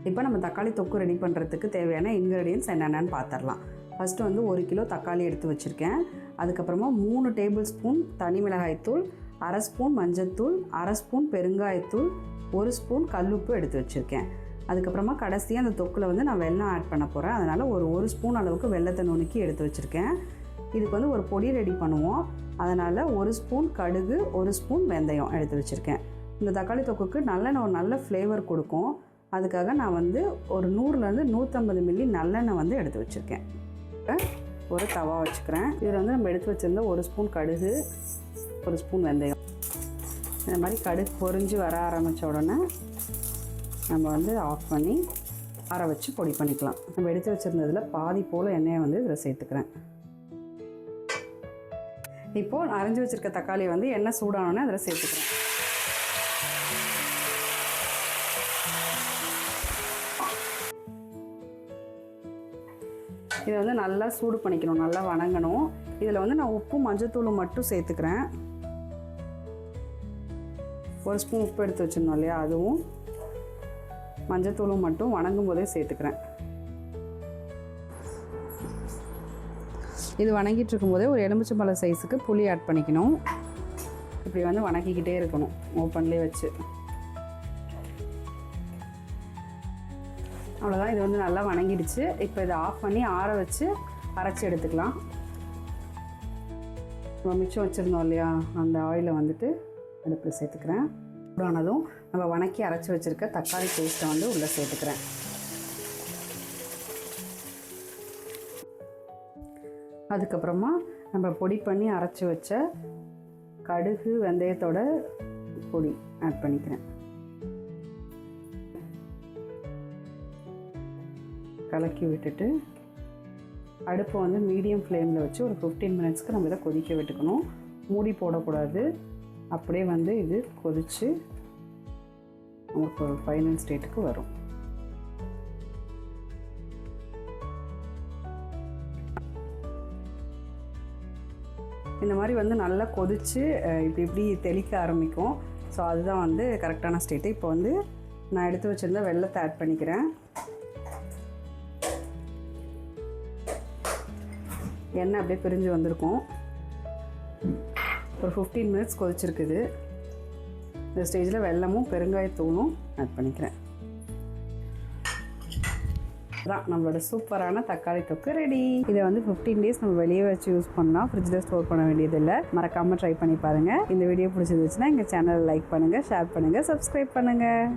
இப்போ நம்ம தக்காளி தொக்கு ரெடி பண்ணுறதுக்கு தேவையான இன்க்ரீடியன்ட்ஸ் என்னென்னு பார்த்துடலாம். ஃபஸ்ட்டு வந்து 1 கிலோ தக்காளி எடுத்து வச்சுருக்கேன். அதுக்கப்புறமா 3 டேபிள் ஸ்பூன் தனி மிளகாய்த்தூள், 1/2 ஸ்பூன் மஞ்சள்தூள், 1/2 ஸ்பூன் பெருங்காயத்தூள், 1 ஸ்பூன் கல்லுப்பு எடுத்து வச்சுருக்கேன். அதுக்கப்புறமா கடைசியாக அந்த தொக்கில் வந்து நான் வெல்லம் ஆட் பண்ண போகிறேன். அதனால் ஒரு ஸ்பூன் அளவுக்கு வெல்லத்தை நுணுக்கி எடுத்து வச்சுருக்கேன். இதுக்கு வந்து ஒரு பொடி ரெடி பண்ணுவோம். அதனால் 1 ஸ்பூன் கடுகு, 1 ஸ்பூன் வெந்தயம் எடுத்து வச்சுருக்கேன். இந்த தக்காளி தொக்குக்கு ஒரு நல்ல ஃப்ளேவர் கொடுக்கும். அதுக்காக நான் வந்து ஒரு 100லேருந்து 150 மில்லி நல்லெண்ணெய் வந்து எடுத்து வச்சுருக்கேன். ஒரு தவா வச்சுக்கிறேன். இதில் வந்து நம்ம எடுத்து வச்சுருந்த 1 ஸ்பூன் கடுகு, 1 ஸ்பூன் வெந்தயம். இந்த மாதிரி கடுகு பொரிஞ்சு வர ஆரம்பித்த உடனே நம்ம வந்து ஆஃப் பண்ணி ஆற வச்சு பொடி பண்ணிக்கலாம். நம்ம எடுத்து வச்சுருந்ததில் பாதி போல் எண்ணெயை வந்து இதில் சேர்த்துக்கிறேன். இப்போது அரைஞ்சி வச்சுருக்க தக்காளி வந்து எண்ணெய் சூடானோன்னே அதில் சேர்த்துக்கிறேன். இதை வந்து நல்லா சூடு பண்ணிக்கணும், நல்லா வணங்கணும். இதில் வந்து நான் உப்பு மஞ்சத்தூள் மட்டும் சேர்த்துக்கிறேன். 1 ஸ்பூன் உப்பு எடுத்து வச்சுருந்தோம் இல்லையா, அதுவும் மஞ்சத்தூளும் மட்டும் வணங்கும் போதே சேர்த்துக்கிறேன். இது வணங்கிட்டு இருக்கும்போதே ஒரு எலுமிச்சம்பழம் சைஸுக்கு புளி ஆட் பண்ணிக்கணும். இப்படி வந்து வணக்கிக்கிட்டே இருக்கணும் ஓப்பன்லேயே வச்சு. அவ்வளோதான், இது வந்து நல்லா வணங்கிடுச்சு. இப்போ இதை ஆஃப் பண்ணி ஆற வச்சு அரைச்சி எடுத்துக்கலாம். நம்ம மிச்சம் வச்சுருந்தோம் இல்லையா, அந்த ஆயிலை வந்துட்டு அடுப்பில் சேர்த்துக்கிறேன். சூடானதும் நம்ம வணக்கி அரைச்சி வச்சுருக்க தக்காளி பேஸ்ட்டை வந்து உள்ளே சேர்த்துக்கிறேன். அதுக்கப்புறமா நம்ம பொடி பண்ணி அரைச்சி வச்ச கடுகு வெந்தயத்தோட பொடி ஆட் பண்ணிக்கிறேன். கலக்கி விட்டுட்டு அடுப்பை வந்து மீடியம் ஃப்ளேமில் வச்சு ஒரு 15 மினிட்ஸ்க்கு நம்ம இதை கொதிக்க விட்டுக்கணும். மூடி போடக்கூடாது. அப்படியே வந்து இது கொதித்து நமக்கு ஒரு ஃபைனல் ஸ்டேட்டுக்கு வரும். இந்த மாதிரி வந்து நல்லா கொதித்து இப்படி தெளிக்க ஆரம்பிக்கும். ஸோ அதுதான் வந்து கரெக்டான ஸ்டேட்டு. இப்போ வந்து நான் எடுத்து வச்சுருந்த வெல்லத்தை ஆட் பண்ணிக்கிறேன். எண்ணெய் அப்படியே பிரிஞ்சு வந்திருக்கும். ஒரு 15 மினிட்ஸ் கொதிச்சிருக்குது. இந்த ஸ்டேஜில் வெல்லமும் பெருங்காயத்தூளும் ஆட் பண்ணிக்கிறேன். அதான் நம்மளோட சூப்பரான தக்காளி தொக்கு ரெடி. இதை வந்து 15 டேஸ் நம்ம வெளியே வச்சு யூஸ் பண்ணலாம். ஃப்ரிட்ஜில் ஸ்டோர் பண்ண வேண்டியதில்லை. மறக்காமல் ட்ரை பண்ணி பாருங்கள். இந்த வீடியோ பிடிச்சிருந்துச்சுன்னா எங்கள் சேனலை லைக் பண்ணுங்கள், ஷேர் பண்ணுங்கள், சப்ஸ்கிரைப் பண்ணுங்கள்.